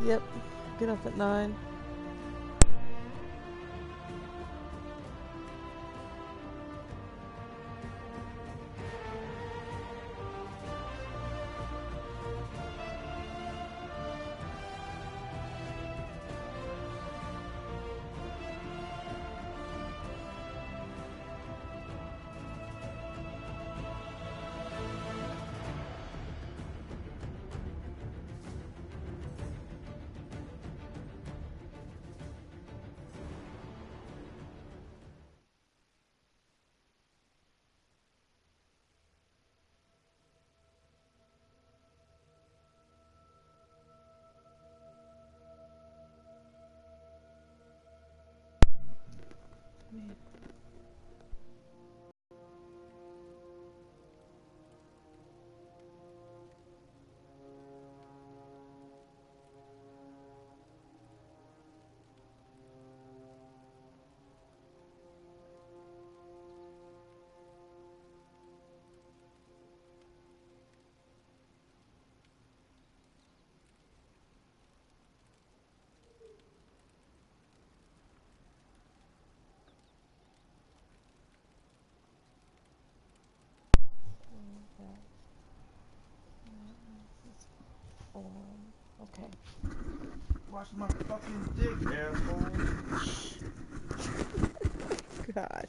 Yep. Get up at 9. Okay. Watch my fucking dick, asshole. God.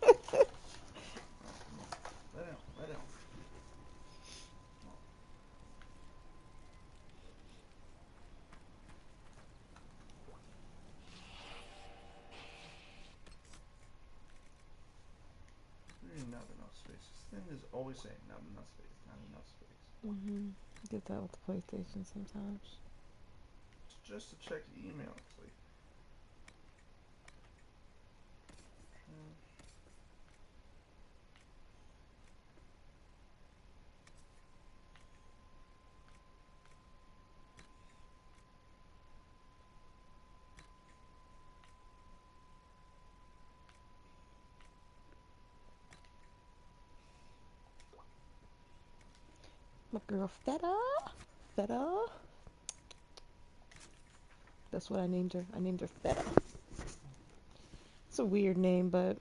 Lay down. There ain't not enough space. This thing is always saying not enough space, not enough space. Get that with the PlayStation sometimes. It's just to check the email. It's like, My girl Feta. That's what I named her. I named her Feta. It's a weird name, but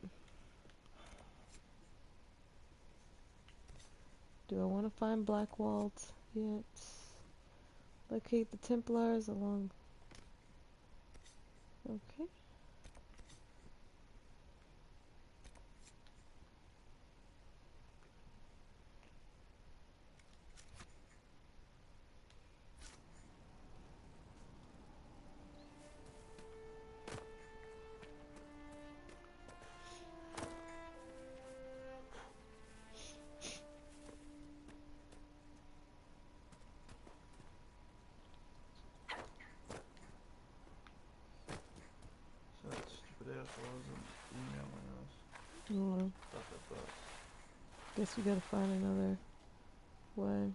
do I want to find Blackwald yet? Locate the Templars along. Okay. so that stupid asshole isn't emailing us. Guess we gotta find another way.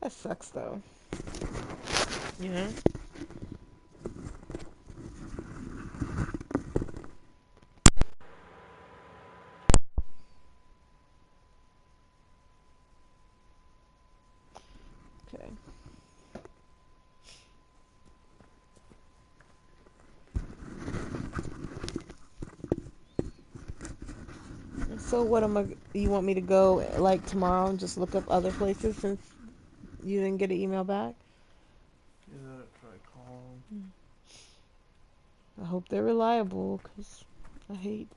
That sucks though. You know? Okay. So what you want me to go like tomorrow and just look up other places since you didn't get an email back? Yeah, try calling. I hope they're reliable, because I hate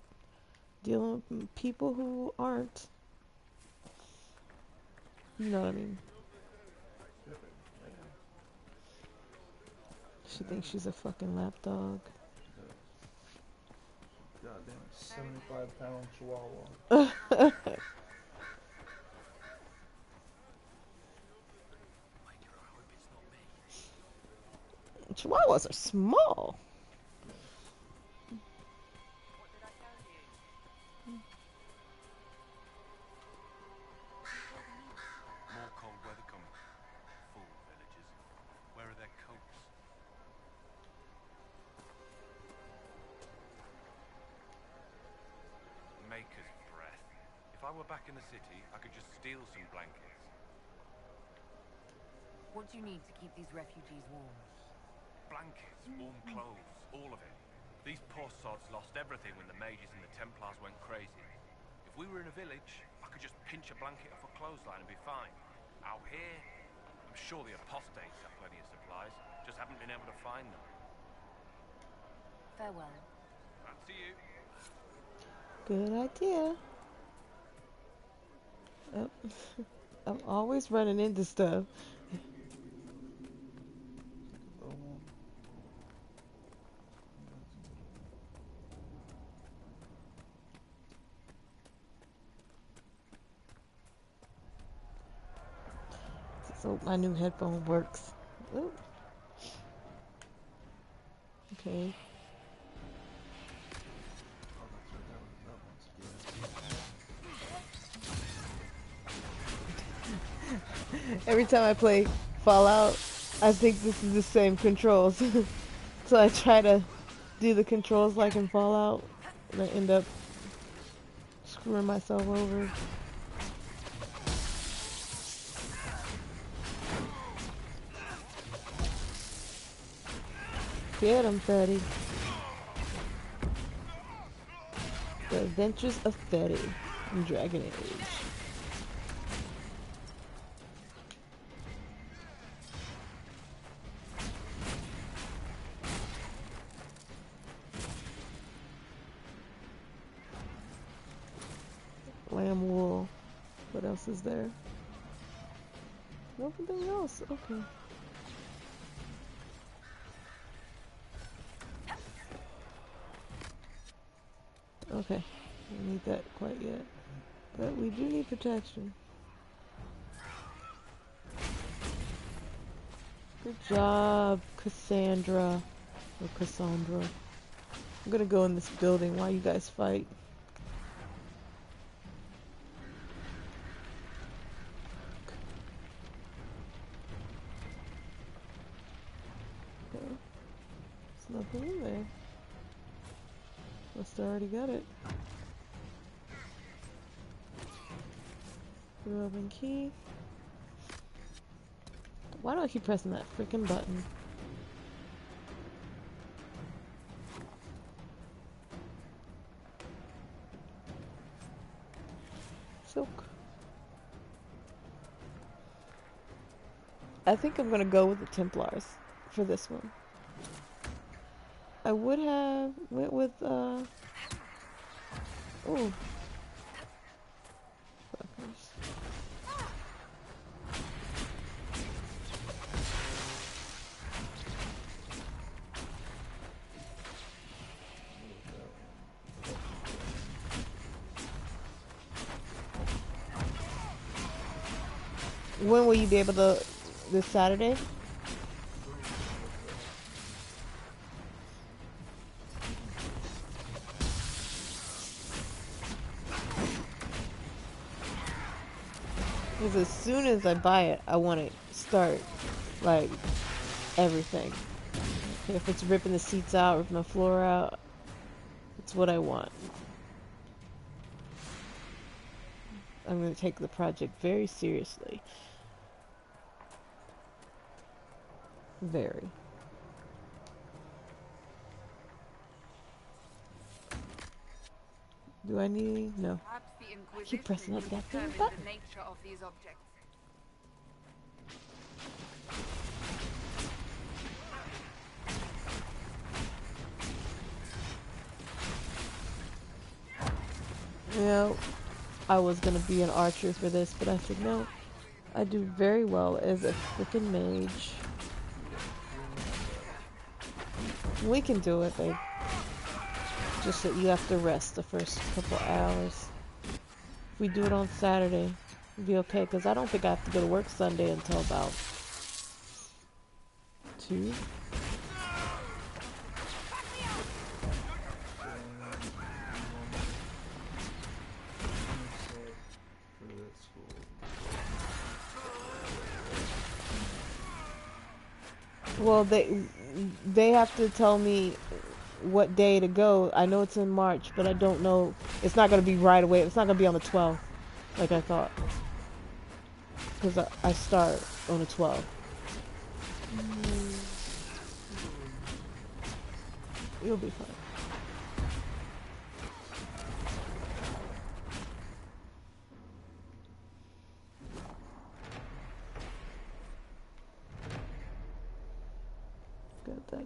dealing with people who aren't. You know what I mean? She thinks she's a fucking lapdog. Goddamn 75-pound chihuahua. Chihuahuas are small. More cold weather coming. Fool villages. Where are their coats? while we're back in the city, I could just steal some blankets. What do you need to keep these refugees warm? Blankets, warm clothes, all of it. These poor sods lost everything when the mages and the Templars went crazy. If we were in a village, I could just pinch a blanket off a clothesline and be fine. Out here, I'm sure the apostates have plenty of supplies, just haven't been able to find them. Farewell. Right, see you. Good idea. Oh. I'm always running into stuff. So my new headphone works. Ooh. Okay. Every time I play Fallout, I think this is the same controls. So I try to do the controls like in Fallout, and I end up screwing myself over. Get him, Fetty. The Adventures of Fetty in Dragon Age. Lamb wool. What else is there? Nothing else. Okay. Okay. We don't need that quite yet. But we do need protection. Good job, Cassandra. Or Cassandra. I'm gonna go in this building while you guys fight. Okay. There's nothing in there. Must have already got it. Open key. Why do I keep pressing that freaking button? Silk. I think I'm gonna go with the Templars for this one. I would have went with ooh. Fuckers. When will you be able to? This Saturday? Because as soon as I buy it, I want to start, like, everything. Okay, if it's ripping the seats out, ripping the floor out, it's what I want. I'm going to take the project very seriously. Very. Do I need? No. I keep pressing that goddamn button. The nature of these objects. You know, I was gonna be an archer for this, but I said no. I do very well as a freaking mage. We can do it, babe. Just that you have to rest the first couple hours. If we do it on Saturday, it'll be okay, because I don't think I have to go to work Sunday until about 2. Well, they have to tell me what day to go. I know it's in March, but I don't know. It's not going to be right away. It's not going to be on the 12th. like I thought. Because I start on a 12. You'll be fine. Got that.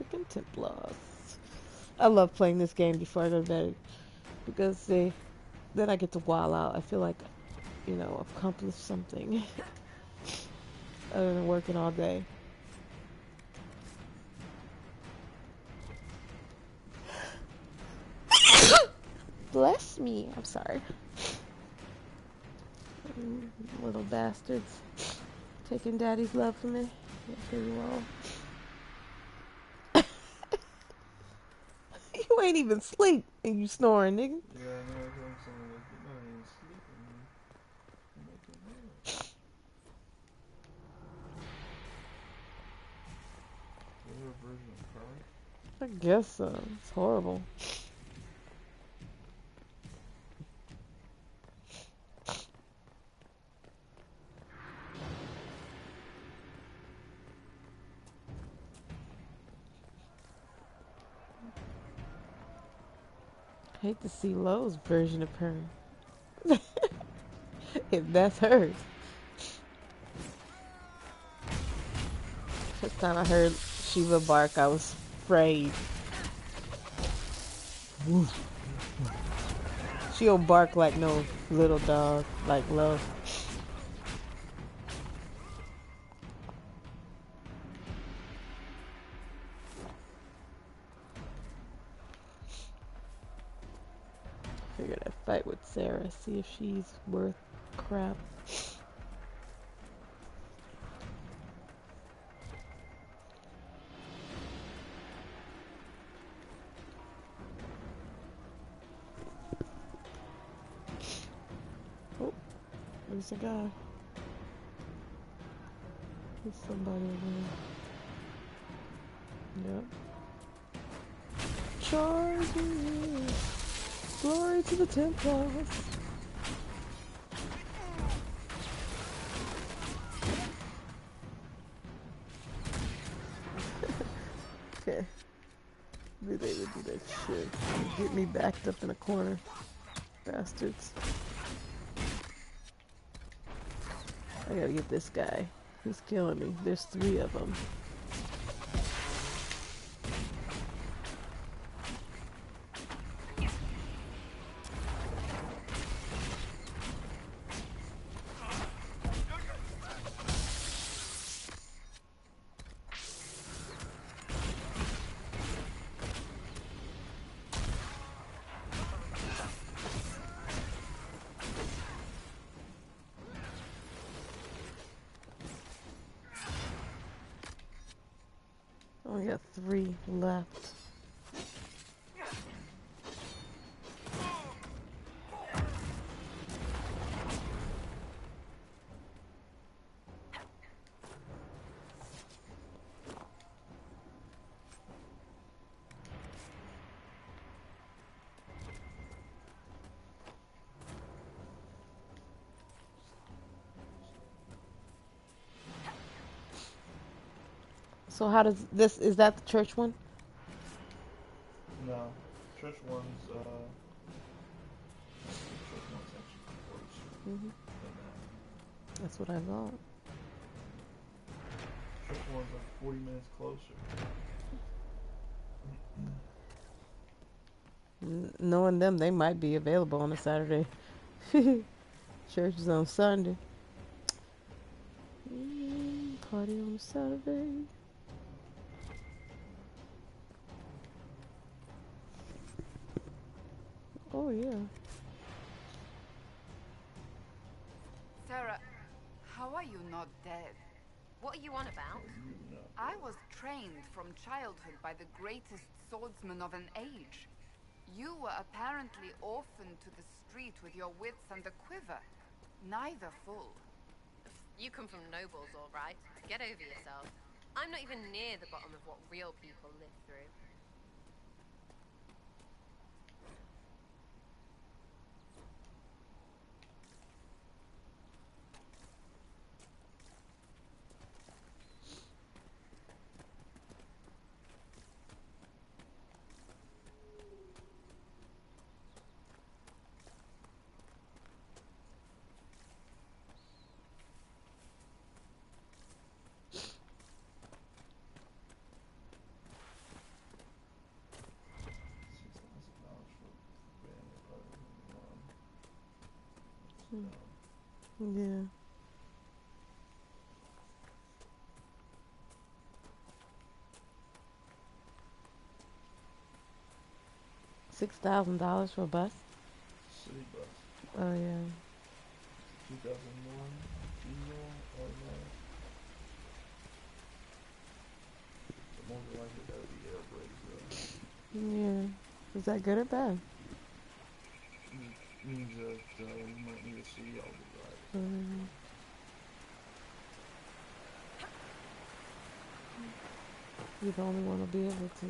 Freaking Templars. I love playing this game before I go to bed because then I get to wild out. I feel like, you know, I've accomplished something other than working all day. Bless me. I'm sorry. Little bastards. Taking daddy's love from me. Yes, you all. You ain't even sleep and you snoring, nigga. Yeah, I know. That's what I'm saying. Like, you're not even sleeping, man. You're making noise. Is there a version of cry? I guess so. It's horrible. Hate to see Lowe's version of her. If that's hers. First time I heard Shiva bark, I was afraid. She'll bark like no little dog, like Lo. Figured I'd fight with Sarah, see if she's worth crap. Oh, there's a guy. There's somebody over there. Yep. Charging! Glory to the Templars! Okay. Knew they would do that shit. Get me backed up in a corner. Bastards. I gotta get this guy. He's killing me. There's 3 of them. Only got 3 left. So how does this, is that the church one? No. Church one's actually closer Mm-hmm. than that. That's what I thought. Church one's like 40 minutes closer. Knowing them, they might be available on a Saturday. Church is on Sunday. Party on Saturday. Oh yeah. Sarah, how are you not dead? What are you on about? No. I was trained from childhood by the greatest swordsman of an age. You were apparently orphaned to the street with your wits and a quiver. Neither full. You come from nobles, all right. Get over yourself. I'm not even near the bottom of what real people live through. Yeah. $6,000 for a bus? City bus. Oh yeah. 2001 diesel automatic. So more than likely that would be air brakes though. Yeah. Is that good or bad? Means that you might need a CD all the drive. You don't want to be able to.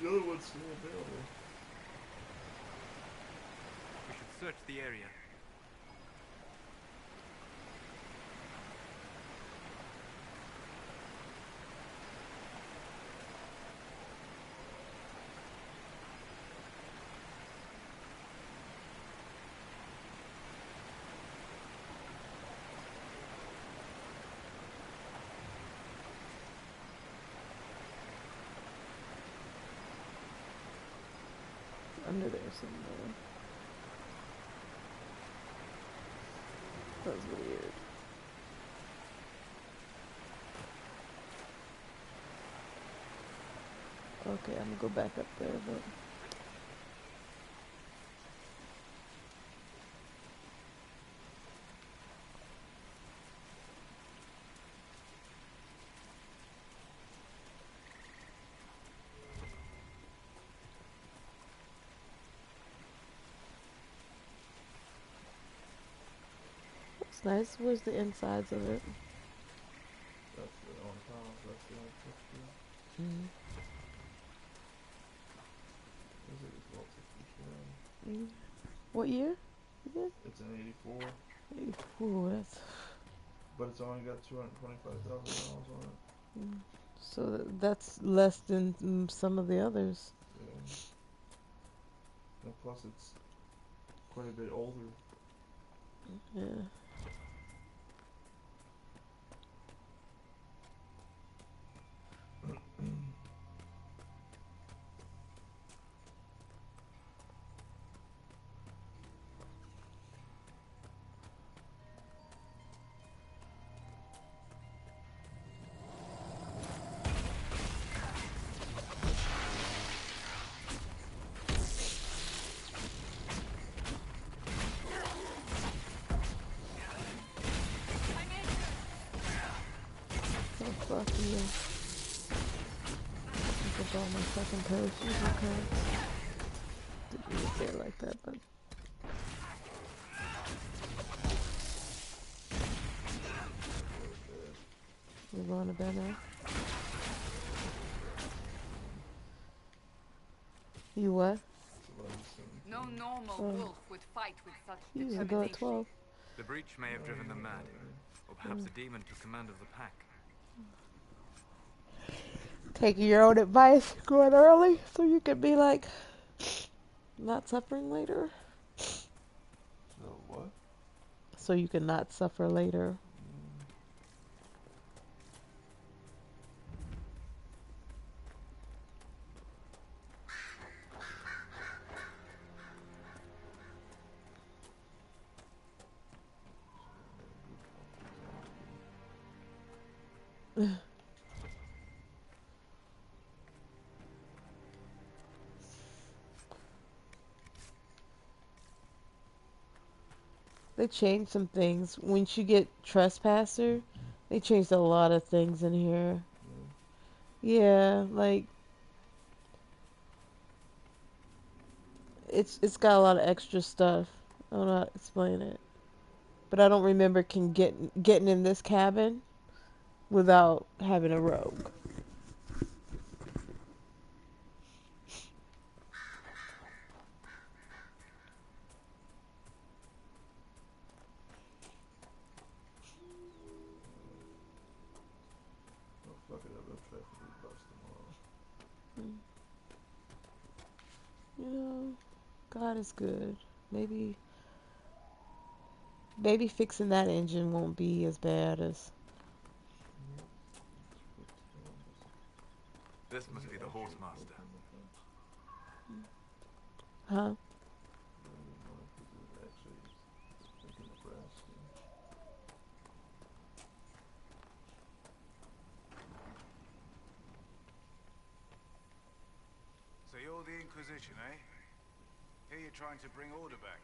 The other one's still available. We should search the area. Under there somewhere. That was weird. Okay, I'm gonna go back up there, but it's nice. Where's the insides of it? That's the on top. That's the only picture. Mm. Is it as well 67? Mm. What year? Again? It's an 84. Ooh, that's. But it's only got 225,000 miles on it. So that's less than some of the others. Yeah. And plus it's quite a bit older. Yeah. Oh, fuck you. I took all my second pair of shoes, okay. Didn't mean to say it like that, but. We're going to bed now. You what? No normal wolf would fight with such You usually go at 12. The breach may have driven them mad, or perhaps a demon took command of the pack. Taking your own advice, going early, so you could be like, not suffering later. So what? So you can not suffer later. They changed some things. Once you get Trespasser, they changed a lot of things in here. Yeah, like it's got a lot of extra stuff. I don't know how to explain it, but I don't remember getting in this cabin without having a rogue. Oh, fuck it up. I'll try for the bus tomorrow. You know, God is good. Maybe fixing that engine won't be as bad as. This must be the Horsemaster. Huh? So you're the Inquisition, eh? Here you're trying to bring order back.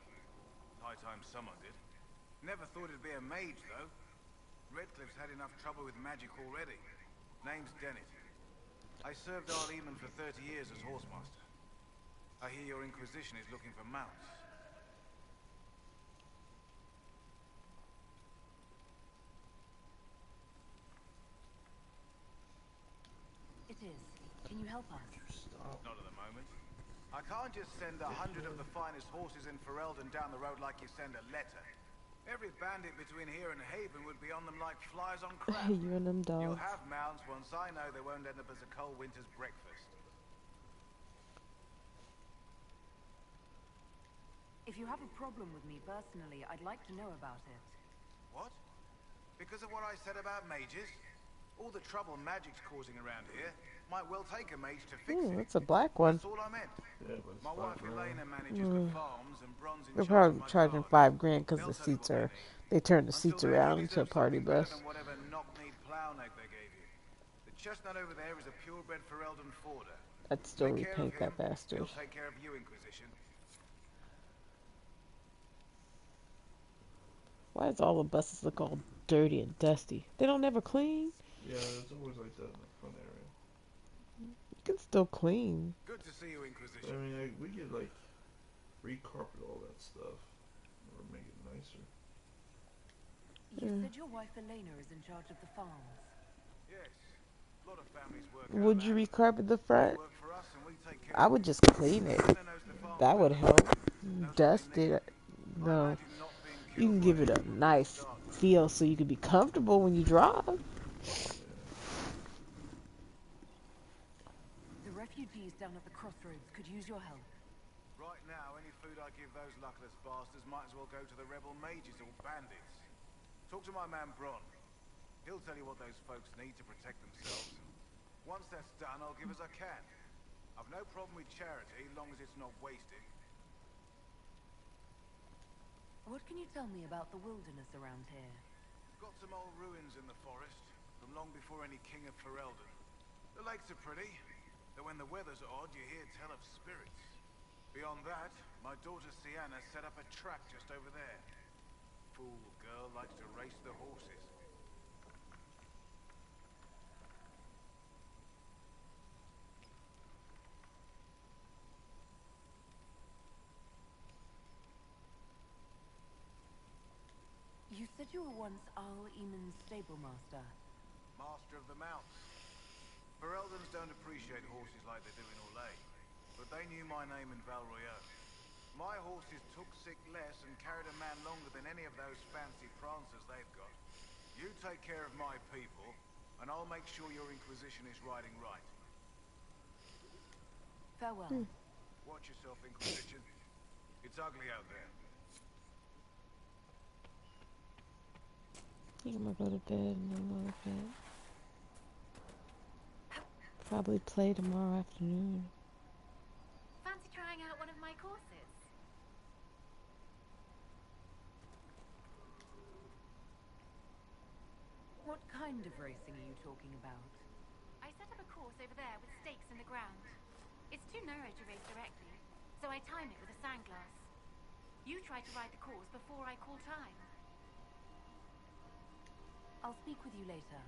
High time someone did. Never thought it'd be a mage, though. Redcliffe's had enough trouble with magic already. Name's Dennett. I served Arleman for 30 years as horsemaster. I hear your Inquisition is looking for mounts. It is. Can you help us? Not at the moment. I can't just send 100 of the finest horses in Ferelden down the road like you send a letter. Every bandit between here and Haven would be on them like flies on crab. You and them You'll dogs. have mounts once I know they won't end up as a cold winter's breakfast. If you have a problem with me personally, I'd like to know about it. What? Because of what I said about mages? All the trouble magic's causing around here might well take a mage to fix it. That's a black one. That's all I meant. Yeah, but it's My wife not wrong. Elena manages the farms and Bron's in They're charge probably of my charging garden. $5 grand because They'll the tell you seats what are. they need. They turned the Until seats then, around you into a deserve party something better bus. than whatever knock-kneed plow neck they gave you. The chestnut over there is a purebred Ferelden forder. I'd still Take care of repaint that him, bastard. he'll take care of you, Inquisition. Why does all the buses look all dirty and dusty? They don't ever clean. Yeah, it's always like that in the front area. You can still clean. Good to see you, But, Inquisition. I mean, we could like recarpet all that stuff or make it nicer. You said your wife Elena is in charge of the farms. Yes. A lot of families work Would out you land. recarpet the front? Work for us and we take care I of would you. just clean it. Elena knows the farm That would better. help. Knows what Dust they need. it. I No. imagine not being You killed can by give it a a human nice start. feel so you can be comfortable when you drive. The refugees down at the crossroads could use your help. Right now, any food I give those luckless bastards might as well go to the rebel mages or bandits. Talk to my man Bron. He'll tell you what those folks need to protect themselves. Once that's done, I'll give as I can. I've no problem with charity, long as it's not wasted. What can you tell me about the wilderness around here? Got some old ruins in the forest, from long before any king of Ferelden. The lakes are pretty, though when the weather's odd, you hear tell of spirits. Beyond that, my daughter Sienna set up a trap just over there. Fool girl likes to race the horses. You said you were once Arleman's stable master. Master of the mounts. Fereldans don't appreciate horses like they do in Orlais, but they knew my name in Val Royeaux. My horses took sick less and carried a man longer than any of those fancy prancers they've got. You take care of my people, and I'll make sure your Inquisition is riding right. Farewell. Watch yourself, Inquisition. It's ugly out there. I think I'm gonna go to bed and then go to bed. Probably play tomorrow afternoon. Fancy trying out one of my courses? What kind of racing are you talking about? I set up a course over there with stakes in the ground. It's too narrow to race directly, so I time it with a sandglass. You try to ride the course before I call time. I'll speak with you later.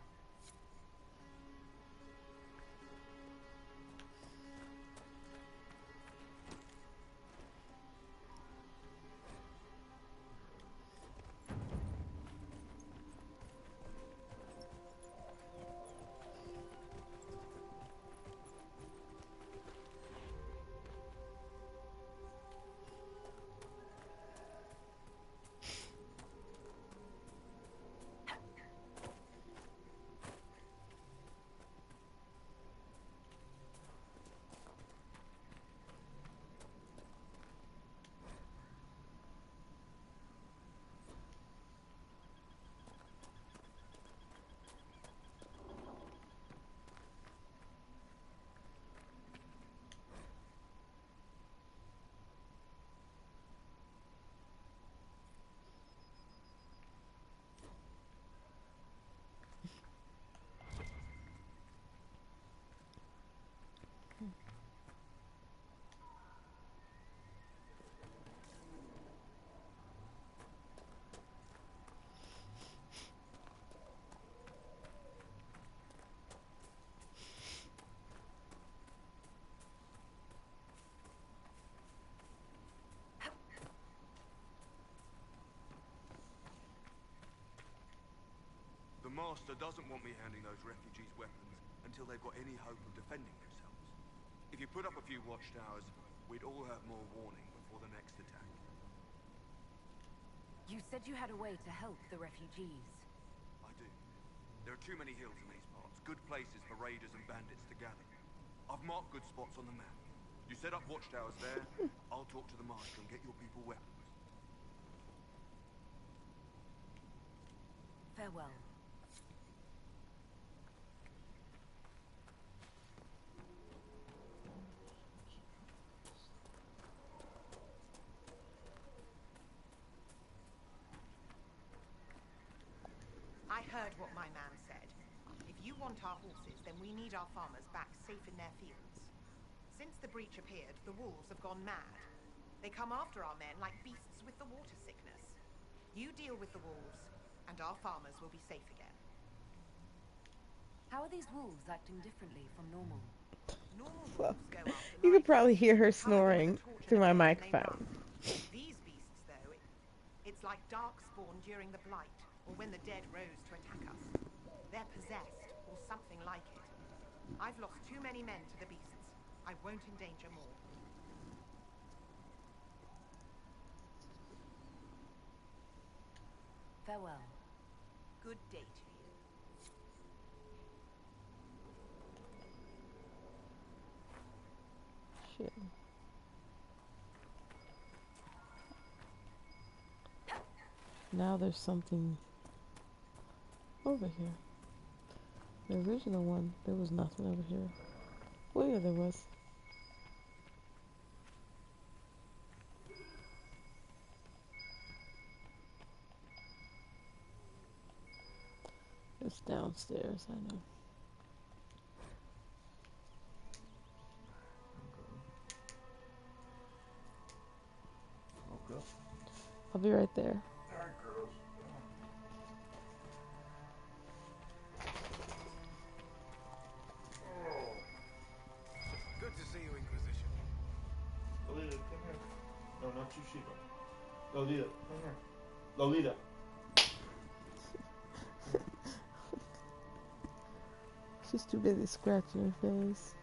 master doesn't want me handing those refugees weapons until they've got any hope of defending themselves. If you put up a few watchtowers, we'd all have more warning before the next attack. You said you had a way to help the refugees. I do. There are too many hills in these parts, good places for raiders and bandits to gather. I've marked good spots on the map. You set up watchtowers there, I'll talk to the master and get your people weapons. Farewell. I heard what my man said. If you want our horses, then we need our farmers back safe in their fields. Since the breach appeared, the wolves have gone mad. They come after our men like beasts with the water sickness. You deal with the wolves, and our farmers will be safe again. How are these wolves acting differently from normal? Normal wolves go after You could livestock, probably hear her cover them with a snoring torch and through my a gun, and they microphone. run. These beasts, though, it's like darkspawn during the Blight, or when the dead rose to attack us. They're possessed, or something like it. I've lost too many men to the beasts. I won't endanger more. Farewell. Good day to you. Shit. Now there's something over here. The original one, there was nothing over here. Well, yeah, there was. It's downstairs, I know. Okay. I'll be right there. Alright, girls. Good to see you, Inquisition. Lolita, come here. No, not you, Sheba. Lolita, come here. Lolita. She's too busy scratching her face.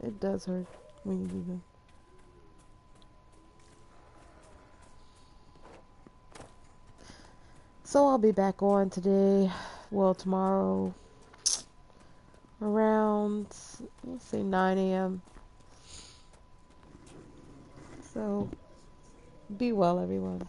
It does hurt when you do that. So I'll be back on today, well, tomorrow, around, let's say 9 a.m. So, be well, everyone.